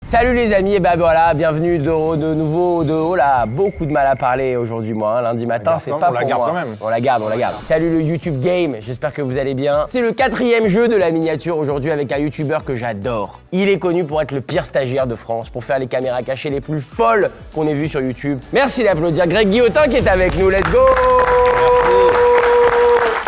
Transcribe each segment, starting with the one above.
Salut les amis, et ben voilà, bienvenue de nouveau de haut là. Beaucoup de mal à parler aujourd'hui moi, lundi matin, c'est pas pour moi. On la garde quand même. On la garde. Salut le YouTube Game, j'espère que vous allez bien. C'est le 4e jeu de la miniature aujourd'hui avec un YouTuber que j'adore. Il est connu pour être le pire stagiaire de France, pour faire les caméras cachées les plus folles qu'on ait vues sur YouTube. Merci d'applaudir Greg Guillotin qui est avec nous, let's go. Merci.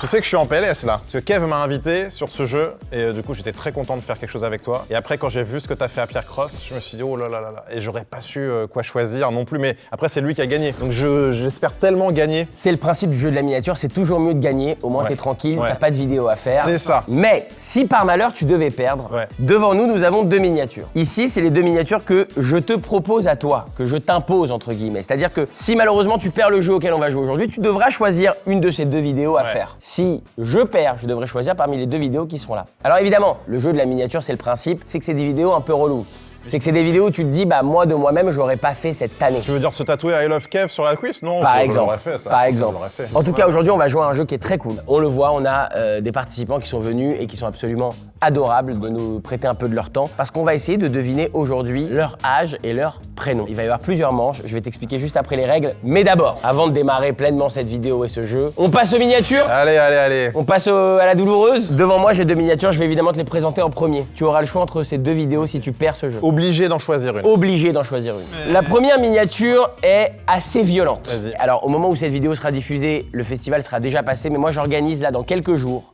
Tu sais que je suis en PLS là, parce que Kev m'a invité sur ce jeu et du coup j'étais très content de faire quelque chose avec toi. Et après quand j'ai vu ce que t'as fait à Pierre Cross, je me suis dit oh là là là là, et j'aurais pas su quoi choisir non plus, mais après c'est lui qui a gagné, donc j'espère tellement gagner. C'est le principe du jeu de la miniature, c'est toujours mieux de gagner, au moins t'es tranquille, t'as pas de vidéo à faire. C'est ça. Mais si par malheur tu devais perdre, devant nous avons 2 miniatures. Ici c'est les 2 miniatures que je te propose à toi, que je t'impose entre guillemets. C'est-à-dire que si malheureusement tu perds le jeu auquel on va jouer aujourd'hui, tu devras choisir une de ces 2 vidéos à faire. Si je perds, je devrais choisir parmi les 2 vidéos qui seront là. Alors évidemment, le jeu de la miniature, c'est le principe, c'est que c'est des vidéos un peu reloues. C'est que c'est des vidéos où tu te dis, bah moi de moi-même, j'aurais pas fait cette année. Tu veux dire se tatouer I love Kev sur la cuisse? Non, par exemple. Fait, ça. Par exemple. En tout cas, aujourd'hui, on va jouer à un jeu qui est très cool. On le voit, on a des participants qui sont venus et qui sont absolument adorables de nous prêter un peu de leur temps parce qu'on va essayer de deviner aujourd'hui leur âge et leur prénom. Il va y avoir plusieurs manches, je vais t'expliquer juste après les règles. Mais d'abord, avant de démarrer pleinement cette vidéo et ce jeu, on passe aux miniatures. Allez. On passe à la douloureuse. Devant moi, j'ai 2 miniatures, je vais évidemment te les présenter en premier. Tu auras le choix entre ces 2 vidéos si tu perds ce jeu. Obligé d'en choisir une. Obligé d'en choisir une. La première miniature est assez violente. Vas-y. Alors, au moment où cette vidéo sera diffusée, le festival sera déjà passé, mais moi j'organise là dans quelques jours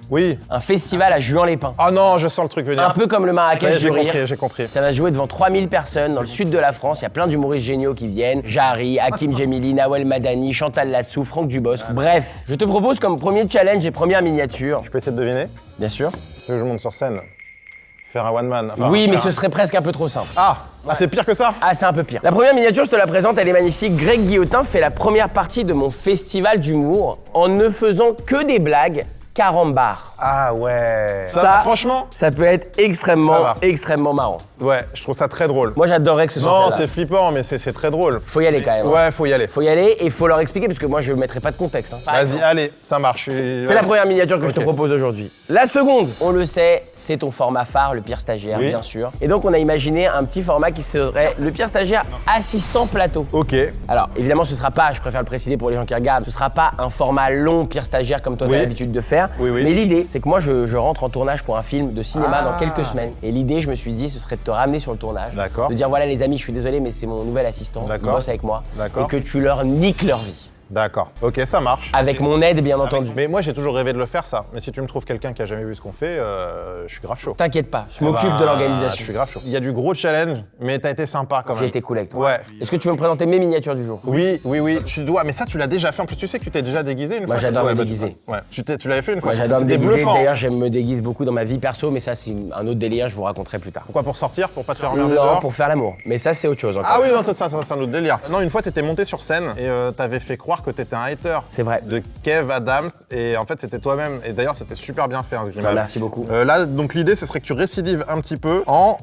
un festival à Juan-les-Pins. Oh non, je sens le truc venir. Un peu comme le Marrakech du rire. J'ai compris. Ça va se jouer devant 3000 personnes dans le sud de la France. Il y a plein d'humoristes géniaux qui viennent. Jahri, Hakim Djemili, Nawel Madani, Chantal Latsou, Franck Dubosc. Bref, je te propose comme premier challenge et première miniature. Je peux essayer de deviner? Bien sûr. Tu veux que je monte sur scène? Faire un one man. Enfin, oui, mais ce serait presque un peu trop simple. Ah, c'est pire que ça? Ah, c'est un peu pire. La première miniature, je te la présente, elle est magnifique. Greg Guillotin fait la première partie de mon festival d'humour en ne faisant que des blagues carambar. Ah ouais. Ça, franchement, ça peut être extrêmement marrant. Ouais, je trouve ça très drôle. Moi, j'adorerais que ce soit Non, celle-là. c'est flippant, mais c'est très drôle. Faut y aller quand même. Ouais, faut y aller. Faut y aller et faut leur expliquer parce que moi, je ne mettrai pas de contexte. Hein. Vas-y, allez, ça marche. C'est la première miniature que je te propose aujourd'hui. La seconde, on le sait, c'est ton format phare, le pire stagiaire, bien sûr. Et donc, on a imaginé un petit format qui serait le pire stagiaire assistant plateau. Ok. Alors, évidemment, ce sera pas, je préfère le préciser pour les gens qui regardent, ce sera pas un format long pire stagiaire comme toi, tu as l'habitude de faire. Mais l'idée, c'est que moi, je rentre en tournage pour un film de cinéma dans quelques semaines. Et l'idée, je me suis dit, ce serait de te ramener sur le tournage. D'accord. De dire, voilà les amis, je suis désolé, mais c'est mon nouvel assistant. Il bosse avec moi. D'accord. Et que tu leur niques leur vie. D'accord. Ok, ça marche. Avec mon aide, bien entendu. Mais moi, j'ai toujours rêvé de le faire, ça. Mais si tu me trouves quelqu'un qui a jamais vu ce qu'on fait, je suis grave chaud. T'inquiète pas, je m'occupe de l'organisation. Je suis grave chaud. Il y a du gros challenge, mais t'as été sympa quand même. J'ai été cool avec toi. Ouais. Est-ce que tu veux me présenter mes miniatures du jour? Oui. Tu dois, mais ça, tu l'as déjà fait. En plus, tu sais que tu t'es déjà déguisé une fois. Moi, j'adore me déguiser. Ouais. Tu l'avais fait une fois. Moi, j'adore me C'était déguiser. bluffant. D'ailleurs, j'aime me déguise beaucoup dans ma vie perso, mais ça, c'est un autre délire, je vous raconterai plus tard. Pourquoi? Pour sortir? Pour pas te faire emmerder Non, dehors? pour faire l'amour. Mais ça, c'est autre chose encore. Ah oui, non, c'est un autre délire. Non, une fois, t'étais monté sur scène et t'avais fait croire que t'étais un hater. C'est vrai. De Kev Adams, et en fait, c'était toi-même. Et d'ailleurs, c'était super bien fait, hein, ce Merci beaucoup. Là, donc, l'idée, ce serait que tu récidives un petit peu en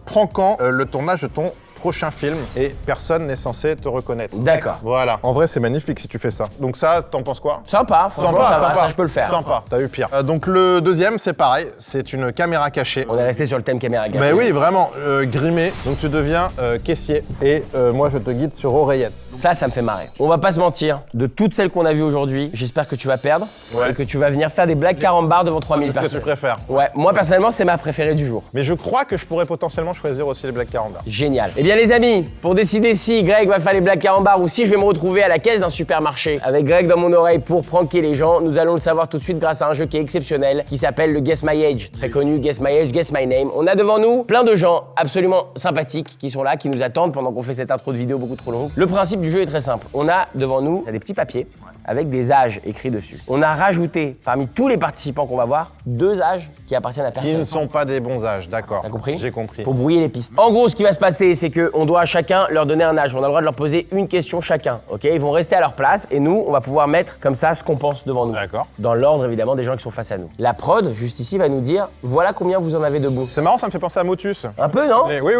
pranquant le tournage de ton prochain film et personne n'est censé te reconnaître. D'accord. Voilà. En vrai, c'est magnifique si tu fais ça. Donc ça, t'en penses quoi? Sympa, franchement, ça, je peux le faire. Sympa, t'as eu pire. Donc le deuxième, c'est pareil, c'est une caméra cachée. On est resté sur le thème caméra cachée. Mais oui, vraiment, grimé. Donc tu deviens caissier et moi, je te guide sur oreillette. Ça me fait marrer. On va pas se mentir, de toutes celles qu'on a vues aujourd'hui, j'espère que tu vas perdre et que tu vas venir faire des blagues carambar devant 3000 personnes. C'est ce que tu préfères. Ouais, moi personnellement, c'est ma préférée du jour. Mais je crois que je pourrais potentiellement choisir aussi les blagues carambar. Génial. Eh bien les amis, pour décider si Greg va faire les blagues carambar ou si je vais me retrouver à la caisse d'un supermarché avec Greg dans mon oreille pour pranker les gens, nous allons le savoir tout de suite grâce à un jeu qui est exceptionnel, qui s'appelle le Guess My Age. Très connu, Guess My Age, Guess My Name. On a devant nous plein de gens absolument sympathiques qui sont là, qui nous attendent pendant qu'on fait cette intro de vidéo beaucoup trop longue. Le principe du jeu est très simple. On a devant nous des petits papiers avec des âges écrits dessus. On a rajouté parmi tous les participants qu'on va voir 2 âges qui appartiennent à personne. Qui ne sont pas des bons âges, d'accord. T'as compris? J'ai compris. Pour brouiller les pistes. En gros, ce qui va se passer, c'est qu'on doit à chacun leur donner un âge. On a le droit de leur poser une question chacun, ok? Ils vont rester à leur place et nous, on va pouvoir mettre comme ça ce qu'on pense devant nous. D'accord. Dans l'ordre, évidemment, des gens qui sont face à nous. La prod, juste ici, va nous dire voilà combien vous en avez debout. C'est marrant, ça me fait penser à Motus. Un peu, non? Oui.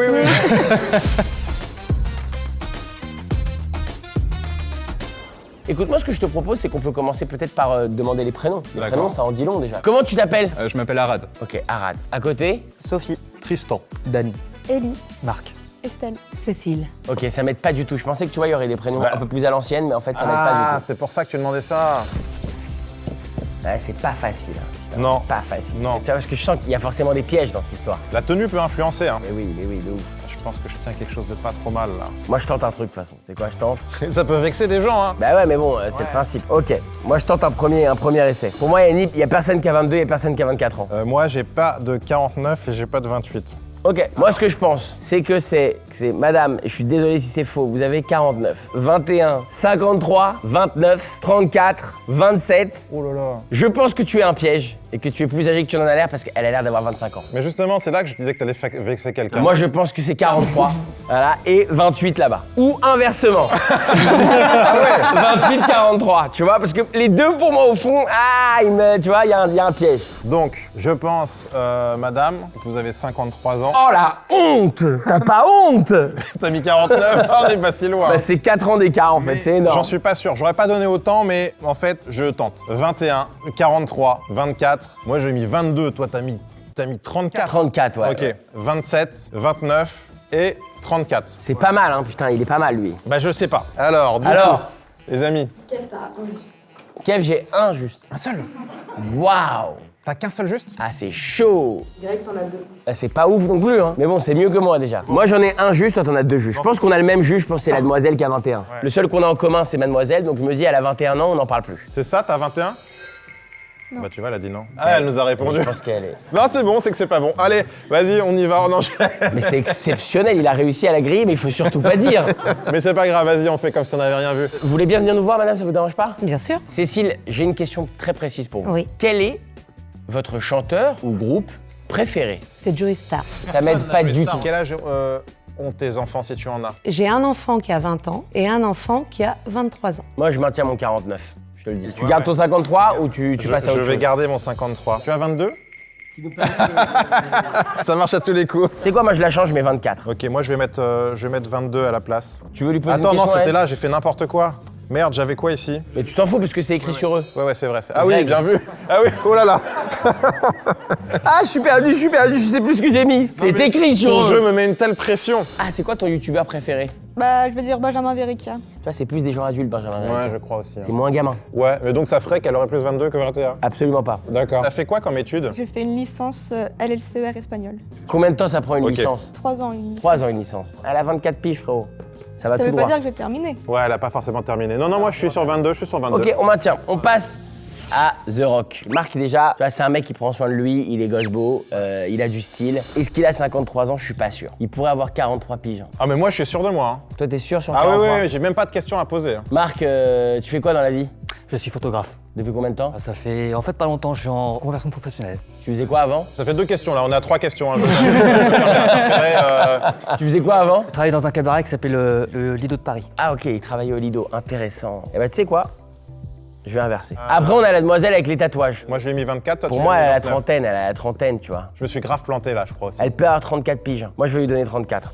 Écoute, moi, ce que je te propose, c'est qu'on peut commencer peut-être par demander les prénoms. Les D'accord. prénoms, ça en dit long déjà. Comment tu t'appelles? Je m'appelle Arad. Ok, Arad. À côté? Sophie, Tristan. Dani, Ellie, Marc, Estelle. Cécile. Ok, ça m'aide pas du tout. Je pensais que tu vois, il y aurait des prénoms un peu plus à l'ancienne, mais en fait, ça m'aide pas Ah, du tout. c'est pour ça que tu demandais ça. Ouais, c'est pas facile. Hein, putain, Non. c'est pas facile. Non. C'est parce que je sens qu'il y a forcément des pièges dans cette histoire. La tenue peut influencer. Hein. Mais oui, de ouf. Je pense que je tiens quelque chose de pas trop mal là. Moi, je tente un truc, de toute façon. C'est quoi, je tente? Ça peut vexer des gens, hein. Bah ouais, mais bon, c'est le principe. Ok, moi, je tente un premier essai. Pour moi, il y a personne qui a 22, il y a personne qui a 24 ans. Moi, j'ai pas de 49 et j'ai pas de 28. Ok, moi ce que je pense, c'est que c'est madame, et je suis désolé si c'est faux, vous avez 49, 21, 53, 29, 34, 27. Oh là là. Je pense que tu es un piège et que tu es plus âgé que tu en as l'air parce qu'elle a l'air d'avoir 25 ans. Mais justement, c'est là que je disais que t'allais vexer quelqu'un. Moi je pense que c'est 43, voilà, et 28 là-bas. Ou inversement. 28, 43, tu vois, parce que les deux pour moi au fond, tu vois, il y a un piège. Donc, je pense, madame, que vous avez 53 ans. Oh la honte! T'as pas honte? T'as mis 49, on est pas si loin. Bah, c'est 4 ans d'écart en fait, c'est énorme. J'en suis pas sûr, j'aurais pas donné autant, mais en fait, je tente. 21, 43, 24. Moi, j'ai mis 22, toi, t'as mis 34. 34, ouais. Ok, 27, 29 et 34. C'est pas mal, hein, putain, il est pas mal lui. Bah, je sais pas. Alors, du coup, les amis. Kev, j'ai un juste. Un seul. Waouh! T'as qu'un seul juste? Ah, c'est chaud! Greg, t'en as deux. C'est pas ouf non plus, hein. Mais bon, c'est mieux que moi déjà. Moi, j'en ai un juste, toi, t'en as deux justes. Je pense qu'on a le même juste, je pense que c'est la demoiselle qui a 21. Ouais. Le seul qu'on a en commun, c'est mademoiselle, donc je me dis, elle a 21 ans, on n'en parle plus. C'est ça, t'as 21? Non. Bah, tu vois, elle a dit non. Ah, elle nous a répondu. Je pense qu'elle est. Non, c'est bon, c'est que c'est pas bon. Allez, vas-y, on y va, on enchaîne. Mais c'est exceptionnel, il a réussi à la grille, mais il faut surtout pas dire. Mais c'est pas grave, vas-y, on fait comme si on n'avait rien vu. Vous voulez bien venir nous voir, madame, ça vous dérange pas? Bien sûr. Cécile, j'ai une question très précise pour vous. Oui. Quel est votre chanteur ou groupe préféré? C'est Joey Star. Ça m'aide pas du tout. Quel âge ont tes enfants si tu en as? J'ai un enfant qui a 20 ans et un enfant qui a 23 ans. Moi, je maintiens mon 49, je te le dis. Tu gardes ton 53 ou tu passes à autre Je vais chose? garder mon 53. Tu as 22? Ça marche à tous les coups. C'est quoi, moi je la change, je mets 24. Ok, moi je vais mettre 22 à la place. Tu veux lui poser Attends, une non, question? c'était elle là, j'ai fait n'importe quoi. Merde, j'avais quoi ici? Mais tu t'en fous parce que c'est écrit sur eux. Ouais, c'est vrai. Ah oui, Règle. bien vu. Ah oui, oh là là. Ah, je suis perdu, je sais plus ce que j'ai mis. C'est écrit sur Ton eux. jeu me met une telle pression. Ah, c'est quoi ton youtubeur préféré? Bah, je vais dire Benjamin Verrecchia. Toi, c'est plus des gens adultes, Benjamin. Ouais, je crois aussi. C'est moins gamin. Ouais, mais donc ça ferait qu'elle aurait plus 22 que 21. Absolument pas. D'accord. T'as fait quoi comme étude? J'ai fait une licence LLCER espagnol. Combien de temps ça prend une Ok. licence? 3 ans une licence. 3 ans une licence. Elle a 24 piges, frérot. Ça va Ça tout veut pas droit. dire que j'ai terminé. Ouais, elle a pas forcément terminé. Non, non, moi je suis sur 22, je suis sur 22. Ok, on maintient. On passe à The Rock. Marc, déjà, tu vois, c'est un mec qui prend soin de lui, il est gosse beau, il a du style. Est-ce qu'il a 53 ans? Je suis pas sûr. Il pourrait avoir 43 piges. Ah, mais moi je suis sûr de moi. Hein. Toi, t'es sûr sur Ah oui, 43? oui, j'ai même pas de questions à poser. Hein. Marc, tu fais quoi dans la vie? Je suis photographe. Depuis combien de temps? Ça fait en fait pas longtemps, je suis en conversion professionnelle. Tu faisais quoi avant? Ça fait 2 questions là, on a 3 questions. Hein. Je me permets d'interférer, Tu faisais quoi avant? Je travaille dans un cabaret qui s'appelle le Lido de Paris. Ah ok, il travaillait au Lido, intéressant. Et bah tu sais quoi? Je vais inverser. Après, on a la demoiselle avec les tatouages. Moi je lui ai mis 24, toi Pour tu moi, lui as elle mis a la 29. trentaine, tu vois. Je me suis grave planté là, je crois aussi. Elle peut avoir 34 piges. Moi, je vais lui donner 34.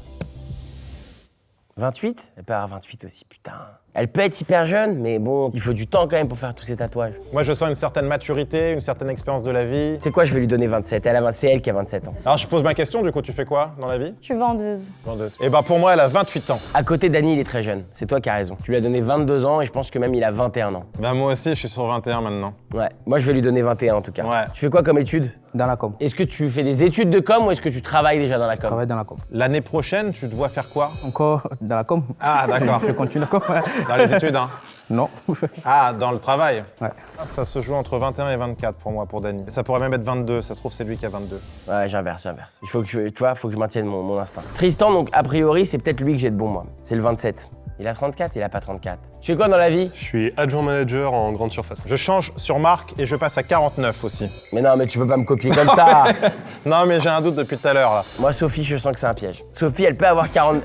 28? Elle peut avoir 28 aussi, putain. Elle peut être hyper jeune, mais bon, il faut du temps quand même pour faire tous ces tatouages. Moi je sens une certaine maturité, une certaine expérience de la vie. Tu sais quoi, je vais lui donner 27. C'est elle qui a 27 ans. Alors je pose ma question, du coup tu fais quoi dans la vie? Je suis vendeuse. Vendeuse. Et bah pour moi elle a 28 ans. À côté, Dany, il est très jeune. C'est toi qui as raison. Tu lui as donné 22 ans et je pense que même il a 21 ans. Bah moi aussi je suis sur 21 maintenant. Ouais, moi je vais lui donner 21 en tout cas. Ouais. Tu fais quoi comme études? Dans la com. Est-ce que tu fais des études de com ou est-ce que tu travailles déjà dans la Je com? travaille dans la com. L'année prochaine tu te vois faire quoi? Encore dans la com. Ah d'accord. Je continue la com. Dans les études hein? Non. Ah dans le travail? Ouais. Ça se joue entre 21 et 24 pour moi, pour Dany. Ça pourrait même être 22, ça se trouve c'est lui qui a 22. Ouais, j'inverse. Il faut que faut que je maintienne mon instinct. Tristan, donc a priori, c'est peut-être lui que j'ai de bon moi. C'est le 27. Il a 34, il a pas 34. Tu fais quoi dans la vie? Je suis adjoint manager en grande surface. Je change sur Marc et je passe à 49 aussi. Mais non, mais tu peux pas me copier comme ça. Non mais j'ai un doute depuis tout à l'heure là. Moi, Sophie, je sens que c'est un piège. Sophie, elle peut avoir 40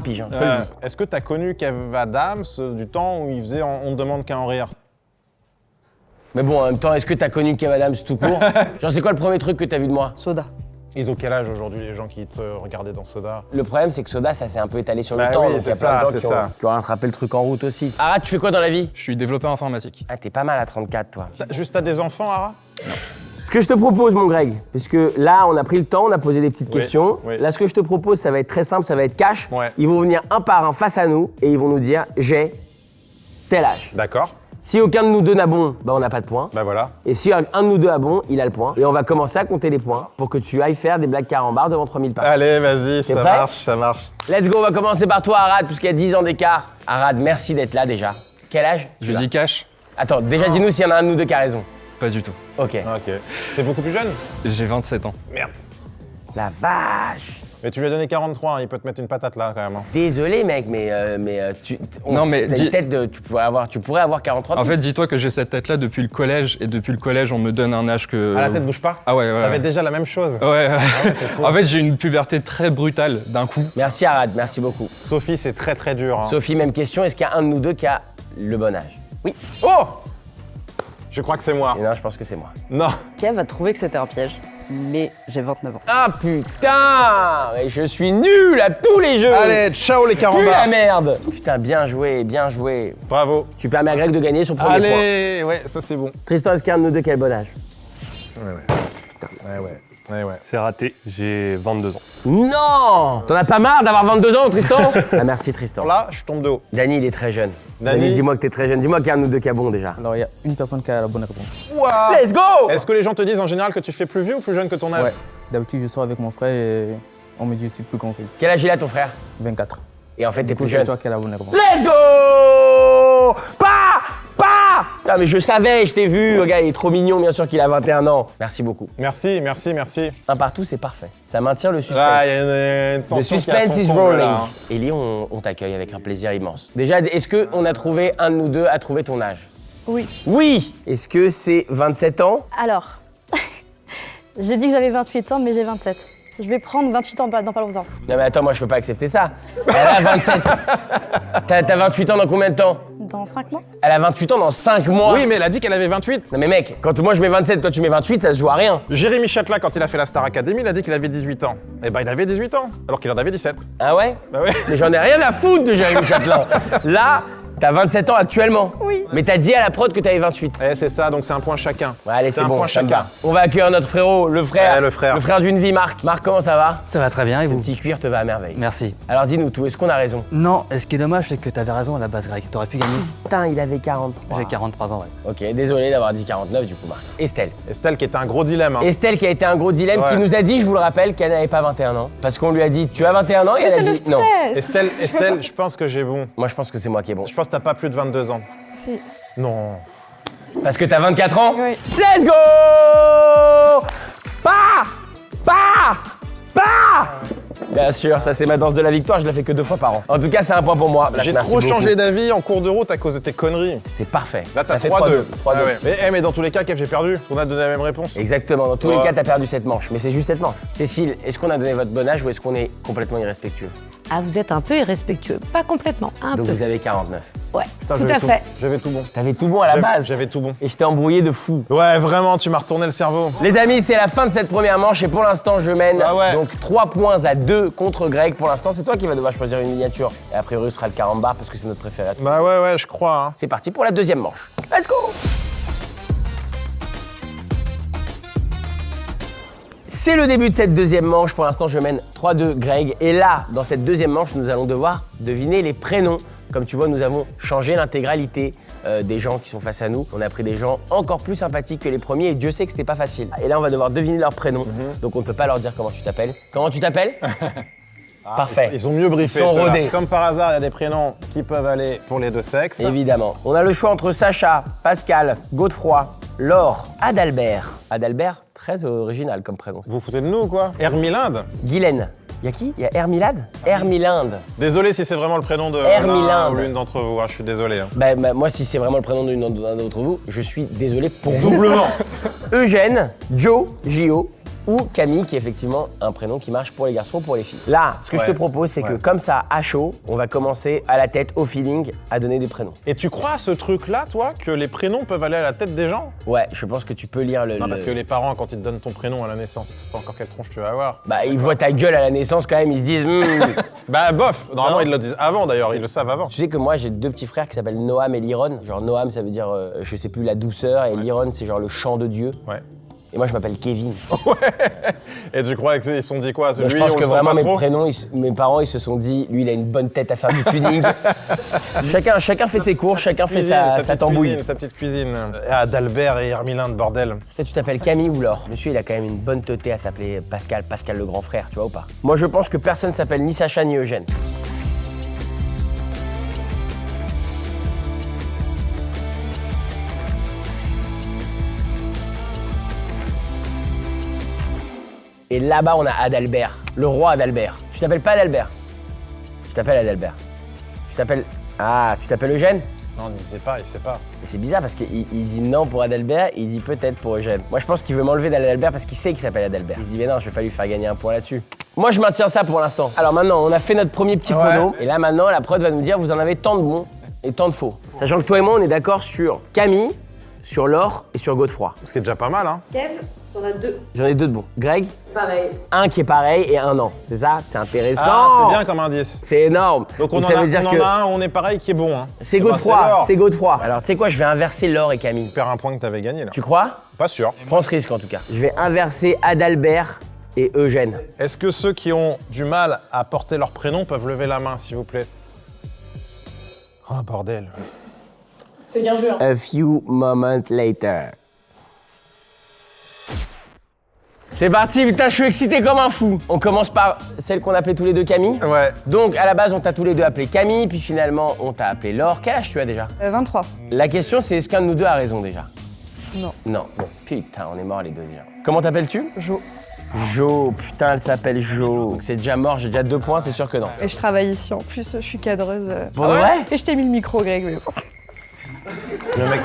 piges. Hein, je te le dis. Est-ce que t'as connu Kev Adams du temps où il faisait On ne demande qu'à en rire? Mais bon, en même temps, est-ce que t'as connu Kev Adams tout court? Genre, c'est quoi le premier truc que t'as vu de moi? Soda. Ils ont quel âge aujourd'hui les gens qui te regardaient dans Soda? Le problème, c'est que Soda, ça s'est un peu étalé sur Bah le temps. oui, donc il y a c'est plein ça, de gens c'est qui ont, ça. qui ont rattrapé le truc en route aussi. Arrête, tu fais quoi dans la vie? Je suis développeur informatique. Ah, t'es pas mal à 34, toi. Juste t'as des enfants, Ara? Ce que je te propose, mon Greg, puisque là, on a pris le temps, on a posé des petites questions. oui. Là, ce que je te propose, ça va être très simple, ça va être cash. Ouais. Ils vont venir un par un face à nous et ils vont nous dire « j'ai tel âge D'accord. ». Si aucun de nous deux n'a bon, bah on n'a pas de points. Bah voilà. Et si un de nous deux a bon, il a le point. Et on va commencer à compter les points pour que tu ailles faire des blagues carambars devant 3000 personnes. Allez, vas-y, T'es ça prêt marche, ça marche. Let's go, on va commencer par toi, Arad, puisqu'il y a 10 ans d'écart. Arad, merci d'être là déjà. Quel âge Je dis cash. Attends, déjà dis-nous s'il y en a un de nous deux qui a raison. Pas du tout. Ok. Ok. T'es beaucoup plus jeune? J'ai 27 ans. Merde. La vache. Mais tu lui as donné 43, hein, il peut te mettre une patate là quand même. Hein. Désolé mec, mais Non, mais t'as une dis- tête de, tu pourrais avoir 43. En fait, dis-toi que j'ai cette tête-là depuis le collège, et depuis le collège, on me donne un âge que... Ah, la tête bouge pas? Ah ouais, ouais. T'avais ouais. déjà la même chose. Ouais, en fait, j'ai une puberté très brutale d'un coup. Merci Arad, merci beaucoup. Sophie, c'est très très dur. Hein. Sophie, même question, est-ce qu'il y a un de nous deux qui a le bon âge? Oui. Oh! Je crois que c'est moi. Et non, je pense que c'est moi. Non. Kev a trouvé que c'était un piège, mais j'ai 29 ans. Ah putain, mais je suis nul à tous les jeux. Allez, ciao les Plus la carambars. merde. Putain, bien joué, bien joué. Bravo. Tu permets à Greg de gagner son premier point. Allez, ouais, ça c'est bon. Tristan, est-ce qu'il y a un de nous deux qui a le bon âge? Ouais. C'est raté, j'ai 22 ans. Non! T'en as pas marre d'avoir 22 ans, Tristan? Ah merci Tristan. Là, je tombe de haut. Dany, il est très jeune. Dany. Dis-moi que t'es très jeune. Dis-moi qu'il y a un de nous deux qui a bon déjà. Alors, il y a une personne qui a la bonne réponse. Ouah. Let's go! Est-ce que les gens te disent en général que tu fais plus vieux ou plus jeune que ton âge? Ouais. D'habitude, je sors avec mon frère et on me dit aussi plus grand que lui. Quel âge il a ton frère? 24. Et en fait, t'es plus C'est jeune. toi qui as la bonne réponse. Let's go! Pas! Non mais je savais, je t'ai vu. Regarde, il est trop mignon, bien sûr qu'il a 21 ans. Merci beaucoup. Merci. Un partout, c'est parfait. Ça maintient le suspense. Ah, il y a une The tension qui a suspense son is comble, rolling. là, hein. Élie, on t'accueille avec un plaisir immense. Déjà, est-ce qu'on a trouvé, un de nous deux a trouvé ton âge? Oui. Oui! Est-ce que c'est 27 ans? Alors, j'ai dit que j'avais 28 ans, mais j'ai 27. Je vais prendre 28 ans dans pas longtemps. Non mais attends, moi je peux pas accepter ça. Elle a 27. T'as 28 ans dans combien de temps? Dans 5 mois? Elle a 28 ans dans 5 mois. Oui, mais elle a dit qu'elle avait 28. Non mais mec, quand moi je mets 27, toi tu mets 28, ça se joue à rien. Jérémy Châtelain, quand il a fait la Star Academy, il a dit qu'il avait 18 ans. Eh ben, il avait 18 ans, alors qu'il en avait 17. Ah ouais? Bah ouais. Mais j'en ai rien à foutre de Jérémy Châtelain. Là, t'as 27 ans actuellement. Oui. Mais t'as dit à la prod que t'avais 28. Eh, c'est ça, donc c'est un point chacun. Ouais, allez, c'est un bon, point ça me chacun. va. On va accueillir notre frérot, le frère. Ouais, le frère. Le frère d'une vie, Marc. Marc, comment ça va? Ça va très bien, et Le vous? petit cuir te va à merveille. Merci. Alors dis-nous tout, est-ce qu'on a raison? Non, et ce qui est dommage, c'est que t'avais raison à la base, Greg. T'aurais pu gagner. Putain, il avait 43. J'ai 43 ans, ouais. Ok, désolé d'avoir dit 49 du coup, Marc. Estelle. Estelle qui était un gros dilemme. Hein. Estelle qui a été un gros dilemme, Ouais. qui nous a dit, je vous le rappelle, qu'elle n'avait pas 21 ans. Parce qu'on lui a dit, tu as 21 ans et Mais elle a c'est le dit non. stress. Estelle, je pense que j'ai bon. Moi, je pense que c'est moi qui est bon. Je pense que t'as pas plus de 22 ans. Si. Non. Parce que t'as 24 ans? Oui. Let's go! Bien sûr, ça c'est ma danse de la victoire, je la fais que 2 fois par an. En tout cas, c'est un point pour moi. J'ai Merci trop beaucoup. changé d'avis en cours de route à cause de tes conneries. C'est parfait. Là, t'as Ça fait 3-2. 3-2. Ah ouais. Mais dans tous les cas, Kev, j'ai perdu. On a donné la même réponse. Exactement, dans tous les Ouais. cas, t'as perdu cette manche. Mais c'est juste cette manche. Cécile, est-ce qu'on a donné votre bon âge ou est-ce qu'on est complètement irrespectueux? Ah, vous êtes un peu irrespectueux. Pas complètement, un Donc peu. vous avez 49. Ouais, Putain, tout j'avais à fait. J'avais tout bon. T'avais tout bon à la J'avais- base. J'avais tout bon. Et je t'ai embrouillé de fou. Ouais, vraiment, tu m'as retourné le cerveau. Les amis, c'est la fin de cette première manche et pour l'instant, je mène. Ah ouais. Donc 3 points à 2 contre Greg. Pour l'instant, c'est toi qui vas devoir choisir une miniature. Et a priori, ce sera le carambar parce que c'est notre préféré. Bah ouais, je crois. Hein. C'est parti pour la deuxième manche. Let's go! C'est le début de cette deuxième manche. Pour l'instant, je mène 3-2 Greg. Et là, dans cette deuxième manche, nous allons devoir deviner les prénoms. Comme tu vois, nous avons changé l'intégralité des gens qui sont face à nous. On a pris des gens encore plus sympathiques que les premiers et Dieu sait que c'était pas facile. Et là, on va devoir deviner leur prénom. Donc on ne peut pas leur dire comment tu t'appelles. Comment tu t'appelles? Parfait. Ils ont mieux briefé. Ils sont ceux-là. rodés. Comme par hasard, il y a des prénoms qui peuvent aller pour les deux sexes. Évidemment. On a le choix entre Sacha, Pascal, Godefroy, Laure, Adalbert. Adalbert, très original comme prénom. Vous vous foutez de nous ou quoi? Hermilinde. Guylaine. Y a qui? Y a Hermilade? Hermilinde. Désolé si c'est vraiment le prénom de Hermilinde. l'un ou l'une d'entre vous. hein, je suis désolé. hein. Bah, moi, si c'est vraiment le prénom d'un d'entre vous, je suis désolé pour vous. Doublement. Eugène, Joe, Gio ou Camille, qui est effectivement un prénom qui marche pour les garçons, pour les filles. Là, ce que je Ouais. te propose, c'est que Ouais. comme ça, à chaud, on va commencer à la tête, au feeling, à donner des prénoms. Et tu crois à ce truc-là, toi, que les prénoms peuvent aller à la tête des gens? Ouais, je pense que tu peux lire le... Non, parce que les parents, quand ils te donnent ton prénom à la naissance, ils savent pas encore quelle tronche tu vas avoir. Bah, ils voient ta gueule à la naissance quand même, ils se disent... Bah bof. Normalement, Non. ils le disent avant d'ailleurs. Ils le savent avant. Tu sais que moi, j'ai 2 petits frères qui s'appellent Noam et Liron. Genre, Noam, ça veut dire, je sais plus, la douceur, et Liron, c'est genre le chant de Dieu. Ouais. Et moi, je m'appelle Kevin. Et tu crois qu'ils se sont dit quoi? Moi, je Lui, pense on que le sent vraiment, pas mes trop. prénoms, mes parents, ils se sont dit, lui, il a une bonne tête à faire du tuning. chacun fait ses cours, chacun fait sa petite tambouille. cuisine, sa petite cuisine. Adalbert et Hermilinde, bordel. Peut-être tu t'appelles Camille ou Laure. Monsieur, il a quand même une bonne teuté à s'appeler Pascal le grand frère, tu vois ou pas? Moi, je pense que personne s'appelle ni Sacha ni Eugène. Et là-bas, on a Adalbert, le roi Adalbert. Tu t'appelles pas Adalbert. Tu t'appelles Adalbert. Tu t'appelles... Ah, tu t'appelles Eugène? Non, il sait pas, il sait pas. Et c'est bizarre parce qu'il dit non pour Adalbert, il dit peut-être pour Eugène. Moi, je pense qu'il veut m'enlever d'Adalbert parce qu'il sait qu'il s'appelle Adalbert. Il se dit, mais non, je vais pas lui faire gagner un point là-dessus. Moi, je maintiens ça pour l'instant. Alors maintenant, on a fait notre premier petit prono. Et là, maintenant, la prod va nous dire, vous en avez tant de bons et tant de faux. Sachant que toi et moi, on est d'accord sur Camille, sur Laure et sur Godefroy. Ce qui est déjà pas mal, hein. J'en ai 2 de bons. Greg? Pareil. Un qui est pareil et un non. C'est ça? C'est intéressant. Ah, c'est bien comme indice. C'est énorme. Donc on, ça en, veut dire on que en a un, on est pareil, qui est bon, hein. c'est Eh ben, Godefroy. Laure. C'est Godefroy. Alors, tu sais quoi? Je vais inverser Laure et Camille. Tu perds un point que t'avais gagné, là. Tu crois? Pas sûr. Je prends ce risque en tout cas. Je vais inverser Adalbert et Eugène. Est-ce que ceux qui ont du mal à porter leur prénom peuvent lever la main, s'il vous plaît? Oh, bordel. C'est bien joué. A few moments later. C'est parti, putain, je suis excité comme un fou. On commence par celle qu'on appelait tous les deux Camille. Ouais. Donc, à la base, on t'a tous les deux appelé Camille, puis finalement, on t'a appelé Laure. Quel âge tu as déjà? 23. La question, c'est est-ce qu'un de nous deux a raison déjà? Non. Non. Bon, putain, on est morts les deux déjà. Comment t'appelles-tu? Jo. Jo, putain, elle s'appelle Jo. Donc c'est déjà mort, j'ai déjà 2 points, c'est sûr que non. Et je travaille ici en plus, je suis cadreuse. Pour de vrai? Et je t'ai mis le micro, Greg. Mais bon. Le mec.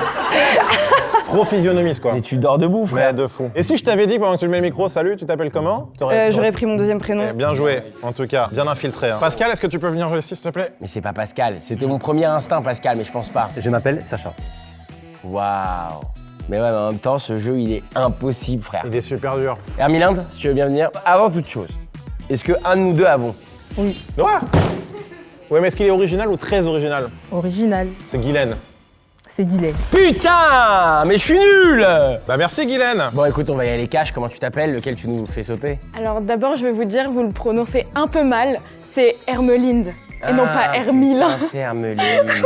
Trop physionomiste, quoi. Mais tu dors debout, frère. Ouais, de fou. Et si je t'avais dit pendant que tu le mets le micro, salut, tu t'appelles comment? J'aurais pris mon deuxième prénom. Eh, bien joué, en tout cas, bien infiltré. Hein. Pascal, est-ce que tu peux venir ici, s'il te plaît? Mais c'est pas Pascal, c'était mon premier instinct, Pascal, mais je pense pas. Je m'appelle Sacha. Waouh. Mais ouais, mais en même temps, ce jeu, il est impossible, frère. Il est super dur. Hermilinde, si tu veux bien venir. Avant toute chose, est-ce que un de nous deux a bon? Ouais. Ouais, mais est-ce qu'il est original ou très original? Original, C'est Guylaine. c'est Guillet. Putain, mais je suis nul! Bah merci Guylaine. Bon, écoute, on va y aller cash. Comment tu t'appelles? Lequel tu nous fais sauter? Alors d'abord, je vais vous dire, vous le prononcez un peu mal. C'est Hermelinde et non pas Hermile. putain, c'est Hermeline.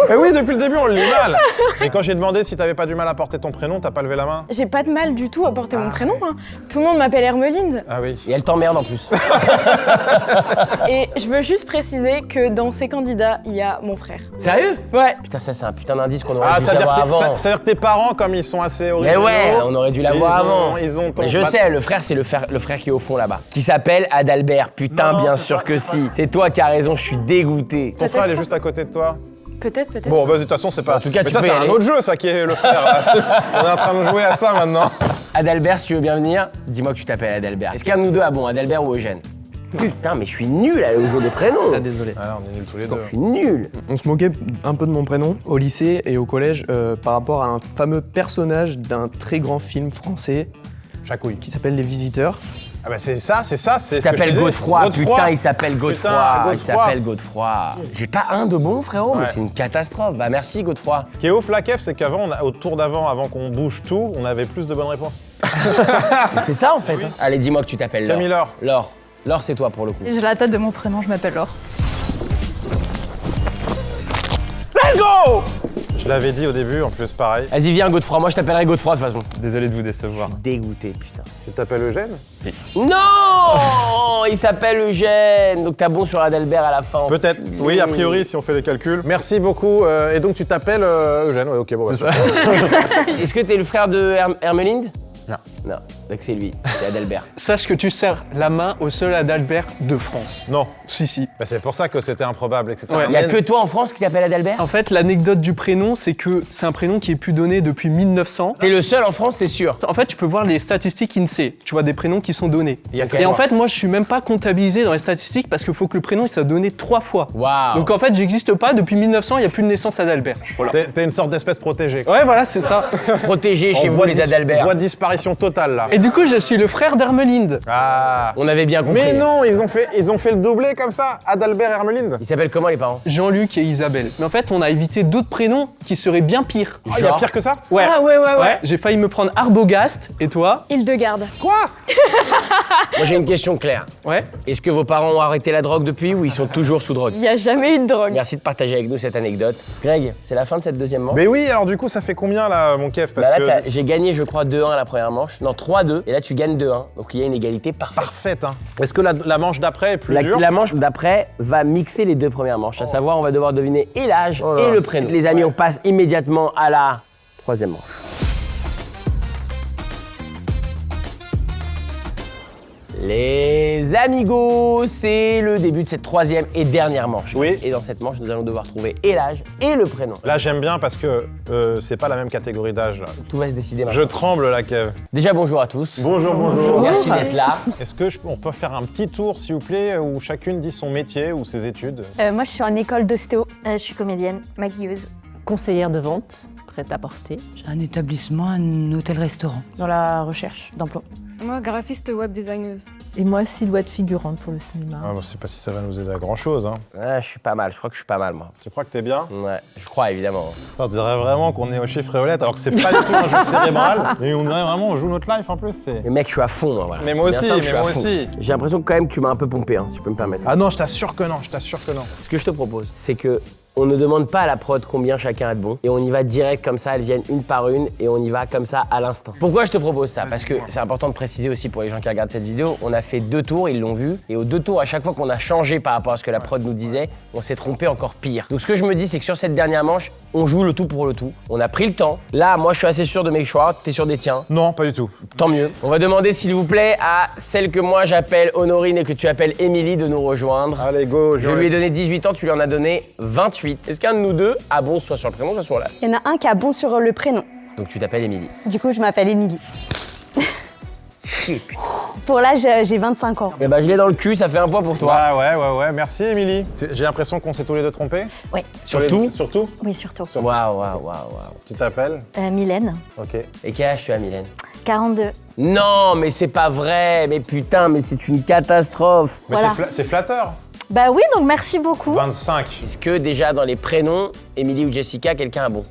Eh oui, depuis le début, on le lit mal. Et quand j'ai demandé si t'avais pas du mal à porter ton prénom, t'as pas levé la main? J'ai pas de mal du tout à porter mon prénom. Hein. Tout le monde m'appelle Hermelinde. Ah oui. Et elle t'emmerde en plus. Et je veux juste préciser que dans ces candidats, il y a mon frère. Sérieux? Ouais. Putain, ça, c'est un putain d'indice qu'on aurait Ah, dû ça veut dire savoir que avant. ça veut dire que tes parents, comme ils sont assez Mais originaux... ouais, on aurait dû l'avoir avant. Ils ont ton... Mais je sais, le frère, c'est le frère qui est au fond là-bas. Qui s'appelle Adalbert. Putain, Non, bien c'est sûr pas que ça. si. C'est toi qui as raison, je suis dégoûté. Ton frère, il est juste à côté de toi. Peut-être, peut-être. Bon, vas-y, de toute façon, c'est pas... En tout cas, mais tu ça, peux c'est y un aller. autre jeu, ça, qui est le frère. Là. On est en train de jouer à ça, maintenant. Adalbert, si tu veux bien venir, dis-moi que tu t'appelles Adalbert. Est-ce qu'un de nous deux a bon, Adalbert ou Eugène? Putain, mais je suis nul au jeu des prénoms. Ah, désolé. Ah, on est nuls tous les deux. Je suis nul. On se moquait un peu de mon prénom au lycée et au collège par rapport à un fameux personnage d'un très grand film français Chacouille. qui s'appelle Les Visiteurs. Ah bah c'est ça, c'est Il ce que s'appelle je disais. Godefroy. Putain, il s'appelle Godefroy. Putain, Il s'appelle Godefroy. J'ai pas un de bon, frérot, mais Ouais. c'est une catastrophe. Bah merci, Godefroy. Ce qui est ouf, la kef, c'est qu'avant, au tour d'avant, avant qu'on bouge tout, on avait plus de bonnes réponses. Mais c'est ça en fait. hein. Allez, dis-moi que tu t'appelles Laure. Camille Laure. Laure. Laure, c'est toi pour le coup. J'ai la tête de mon prénom, je m'appelle Laure. Let's go! Je l'avais dit au début, en plus, pareil. Vas-y, viens, Godefroy. Moi, je t'appellerai Godefroy de toute façon. Désolé de vous décevoir. Dégoûté, putain. Tu t'appelles Eugène? Non! Il s'appelle Eugène. Donc t'as bon sur Adalbert à la fin. Peut-être. Oui, a priori, si on fait les calculs. Merci beaucoup. Et donc, tu t'appelles Eugène? Ouais, ok, bon, bah, Est-ce que t'es le frère de Hermelinde? Non. Non, donc c'est lui, c'est Adalbert. Sache que tu serres la main au seul Adalbert de France. Non. Si, si. Bah, c'est pour ça que c'était improbable, etc. Ouais. Il y a que toi en France qui t'appelle Adalbert? En fait, l'anecdote du prénom, c'est que c'est un prénom qui est plus donné depuis 1900. T'es le seul en France, c'est sûr. En fait, tu peux voir les statistiques INSEE. Tu vois des prénoms qui sont donnés. Il y a que Et en moi. fait, moi, je suis même pas comptabilisé dans les statistiques parce qu'il faut que le prénom il soit donné 3 fois. Waouh. Donc en fait, j'existe pas. Depuis 1900, il n'y a plus de naissance Adalbert. Voilà. T'es une sorte d'espèce protégée. Ouais, voilà, c'est ça. Protégé chez En vous voie les de Adalbert. voie de disparition disparition totale là. Et du coup, je suis le frère d'Hermelinde. Ah. On avait bien compris. Mais non, ils ont fait le doublé comme ça, Adalbert et Hermelinde. Ils s'appellent comment les parents? Jean-Luc et Isabelle. Mais en fait, on a évité d'autres prénoms qui seraient bien pires. Oh, il y a pire que ça? Ouais. Ah ouais. J'ai failli me prendre Arbogast. Et toi? Hildegarde. Quoi? Moi j'ai une question claire. Ouais. Est-ce que vos parents ont arrêté la drogue depuis ou ils sont toujours sous drogue? Il n'y a jamais eu de drogue. Merci de partager avec nous cette anecdote. Greg, c'est la fin de cette deuxième manche. Mais oui, alors du coup, ça fait combien là, mon Kev? Parce Bah là, que. j'ai gagné, je crois, 2-1 à la première manche. Non, 3-2. Et là, tu gagnes 2-1. Donc, il y a une égalité parfaite. Parfaite, hein. Est-ce que la manche d'après est plus dure? La manche d'après va mixer les deux premières manches. À savoir, on va devoir deviner et l'âge Oh là et là. le prénom. Les amis, on passe immédiatement à la troisième manche. Les amigos, c'est le début de cette troisième et dernière manche. Oui. Et dans cette manche, nous allons devoir trouver et l'âge et le prénom. Là, j'aime bien parce que c'est pas la même catégorie d'âge. Là. Tout va se décider Je maintenant. tremble là, Kev. Déjà, bonjour à tous. Bonjour. Merci d'être là. Est-ce que on peut faire un petit tour, s'il vous plaît, où chacune dit son métier ou ses études? Moi, je suis en école d'ostéo. Je suis comédienne. Maquilleuse. Conseillère de vente, prête à porter. J'ai un établissement, un hôtel-restaurant. Dans la recherche d'emploi. Moi, graphiste web designeuse. Et moi, silhouette figurante pour le cinéma. Ah, je sais pas si ça va nous aider à grand chose. Hein. Ah, je suis pas mal, je crois que je suis pas mal, moi. Tu crois que t'es bien? Ouais, je crois évidemment. On dirait vraiment qu'on est au chiffre et aux lettres, alors que c'est pas du tout un jeu cérébral. Et on dirait vraiment on joue notre life en plus. C'est. Mais mec, je suis à fond, moi, voilà. Mais moi C'est aussi, bien simple, je mais suis à moi fond. aussi. J'ai l'impression que quand même que tu m'as un peu pompé, hein, si je peux me permettre. Ah non, je t'assure que non, je t'assure que non. Ce que je te propose, c'est que on ne demande pas à la prod combien chacun a de bon, et on y va direct comme ça, elles viennent une par une, et on y va comme ça à l'instant. Pourquoi je te propose ça? Parce que c'est important de préciser aussi pour les gens qui regardent cette vidéo, on a fait 2 tours, ils l'ont vu, et aux 2 tours, à chaque fois qu'on a changé par rapport à ce que la prod nous disait, on s'est trompé encore pire. Donc ce que je me dis, c'est que sur cette dernière manche, on joue le tout pour le tout. On a pris le temps. Là, moi, je suis assez sûr de mes choix, t'es sûr des tiens. Non, pas du tout. Tant mieux. On va demander, s'il vous plaît, à celle que moi j'appelle Honorine et que tu appelles Émilie de nous rejoindre. Allez, go, Je lui ai donné 18 ans, tu lui en as donné 28. Est-ce qu'un de nous deux a bon soit sur le prénom, soit sur l'âge? Il y en a un qui a bon sur le prénom. Donc tu t'appelles Émilie. Du coup, je m'appelle Émilie. Chier, putain. Pour l'âge, j'ai 25 ans. Eh ben je l'ai dans le cul, ça fait un point pour toi. Ah ouais. Merci, Émilie. J'ai l'impression qu'on s'est tous les deux trompés. Oui. Surtout Surtout. Oui, surtout. Waouh. Tu t'appelles? Mylène. Ok. Et quel âge tu as, Mylène? 42. Non, mais c'est pas vrai. Mais putain, mais c'est une catastrophe. Mais Voilà. c'est flatteur. Bah oui, donc merci beaucoup. 25. Est-ce que déjà dans les prénoms, Émilie ou Jessica, quelqu'un a bon?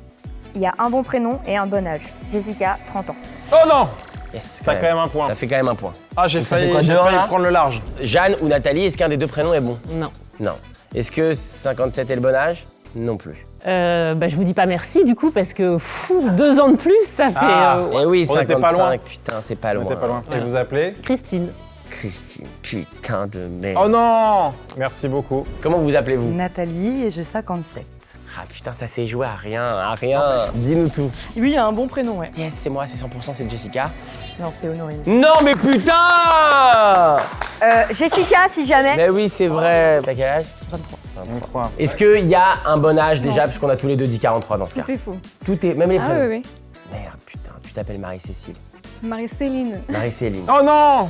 Il y a un bon prénom et un bon âge. Jessica, 30 ans. Oh non! Yes, T'as quand même un point. Ça fait quand même un point. Ah, j'ai Donc ça fait failli, quoi, j'ai 2-1 failli là prendre le large. Jeanne ou Nathalie, est-ce qu'un des deux prénoms est bon? Non. Non. Est-ce que 57 est le bon âge? Non plus. Je vous dis pas merci du coup parce que 2 ans de plus, ça fait Eh oui, on était 55, pas loin. putain, c'est pas On loin. était pas loin. Et vous appelez? Christine. Christine, putain de merde. Oh non! Merci beaucoup. Comment vous appelez-vous? Nathalie et j'ai 57. Ah putain, ça s'est joué à rien. Dis-nous tout. Oui, il y a un bon prénom, ouais. Yes, c'est moi, c'est 100%, c'est Jessica. Non, c'est Honorine. Non mais putain! Jessica, si jamais. Mais oui, c'est vrai. T'as quel âge? 23. Est-ce qu'il y a un bon âge déjà, puisqu'on a tous les deux dit 43 dans ce cas? Tout est faux. Tout est, même les Ah prénoms. oui. Merde, putain, tu t'appelles Marie-Cécile. Marie-Céline, Marie-Céline. Oh non!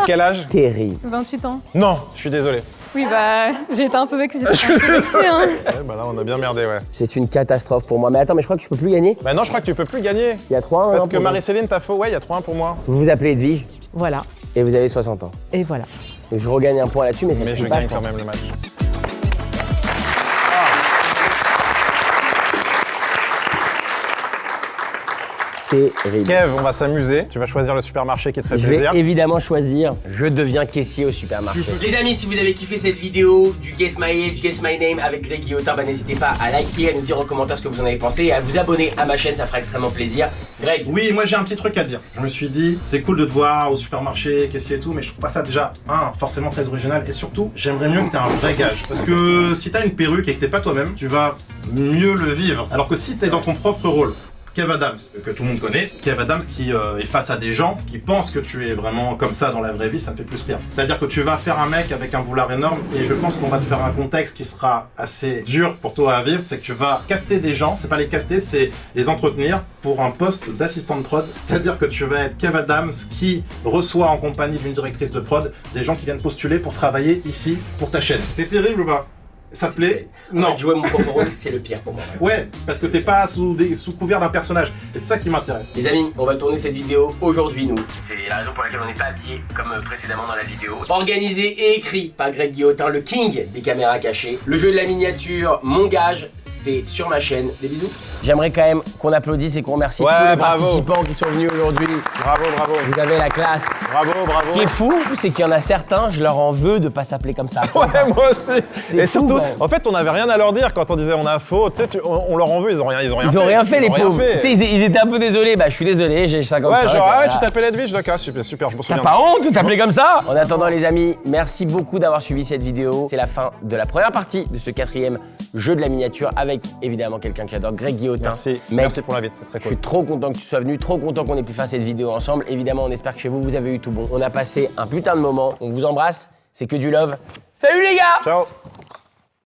Quel âge? Terrible. 28 ans. Non, je suis désolé. Oui, bah, j'ai été un peu vexée. Hein. Ouais, bah là, on a bien merdé, ouais. C'est une catastrophe pour moi. Mais attends, mais je crois que je peux plus gagner. Bah non, je crois que tu peux plus gagner. Il y a 3-1. Parce hein, que pour moi. Marie-Céline, t'as faux. Ouais, il y a 3-1 pour moi. Vous vous appelez Edwige Voilà. et vous avez 60 ans. Et voilà. Donc je regagne un point là-dessus, mais ça Mais suffit je pas. gagne je pense. quand même le match. Terrible. Kev, on va s'amuser. Tu vas choisir le supermarché qui te fait Je plaisir. vais évidemment choisir, je deviens caissier au supermarché. Les amis, si vous avez kiffé cette vidéo du Guess My Age, Guess My Name avec Greg Guillotin, bah n'hésitez pas à liker, à nous dire en commentaire ce que vous en avez pensé et à vous abonner à ma chaîne, ça fera extrêmement plaisir. Greg. Oui, moi j'ai un petit truc à dire. Je me suis dit, c'est cool de te voir au supermarché, caissier et tout, mais je trouve pas ça déjà, forcément très original et surtout, j'aimerais mieux que t'aies un vrai gage. Parce que si t'as une perruque et que t'es pas toi-même, tu vas mieux le vivre. Alors que si t'es dans ton propre rôle, Kev Adams, que tout le monde connaît, Kev Adams qui est face à des gens qui pensent que tu es vraiment comme ça dans la vraie vie, ça me fait plus rire. C'est-à-dire que tu vas faire un mec avec un boulard énorme et je pense qu'on va te faire un contexte qui sera assez dur pour toi à vivre, c'est que tu vas caster des gens, c'est pas les caster, c'est les entretenir pour un poste d'assistant de prod, c'est-à-dire que tu vas être Kev Adams qui reçoit en compagnie d'une directrice de prod des gens qui viennent postuler pour travailler ici pour ta chaîne. C'est terrible ou pas ? Ça te plaît? En Non. fait, jouer mon propre rôle, c'est le pire pour moi. Ouais, parce que t'es pas sous couvert d'un personnage. Et c'est ça qui m'intéresse. Les amis, on va tourner cette vidéo aujourd'hui, nous. C'est la raison pour laquelle on n'est pas habillé comme précédemment dans la vidéo. Organisé et écrit par Greg Guillotin, le king des caméras cachées. Le jeu de la miniature, mon gage, c'est sur ma chaîne. Des bisous. J'aimerais quand même qu'on applaudisse et qu'on remercie tous les participants qui sont venus aujourd'hui. Bravo, bravo. Vous avez la classe. Bravo, bravo. Ce qui est fou, c'est qu'il y en a certains, je leur en veux de pas s'appeler comme ça. Ouais, moi aussi. Et fou, surtout, ouais. en fait, on n'avait rien à leur dire quand on disait on a faux. Tu sais, on leur en veut, ils ont rien fait. Ils ont rien fait, les Ils ont rien pauvres. fait. Tu sais, ils étaient un peu désolés. Bah, je suis désolé, j'ai 55 ans. Ouais, genre, voilà. tu t'appelles Edwige, d'accord, super, je m'en T'as souviens. pas honte de t'appeler comme ça? En attendant les amis, merci beaucoup d'avoir suivi cette vidéo. C'est la fin de la première partie de ce 4e jeu de la miniature avec évidemment quelqu'un que j'adore, Greg Guillotin. Merci, Mec, merci pour l'invite, c'est très je cool. suis trop content que tu sois venu, trop content qu'on ait pu faire cette vidéo ensemble. Évidemment, on espère que chez vous, vous avez eu tout bon. On a passé un putain de moment. On vous embrasse, c'est que du love. Salut les gars! Ciao!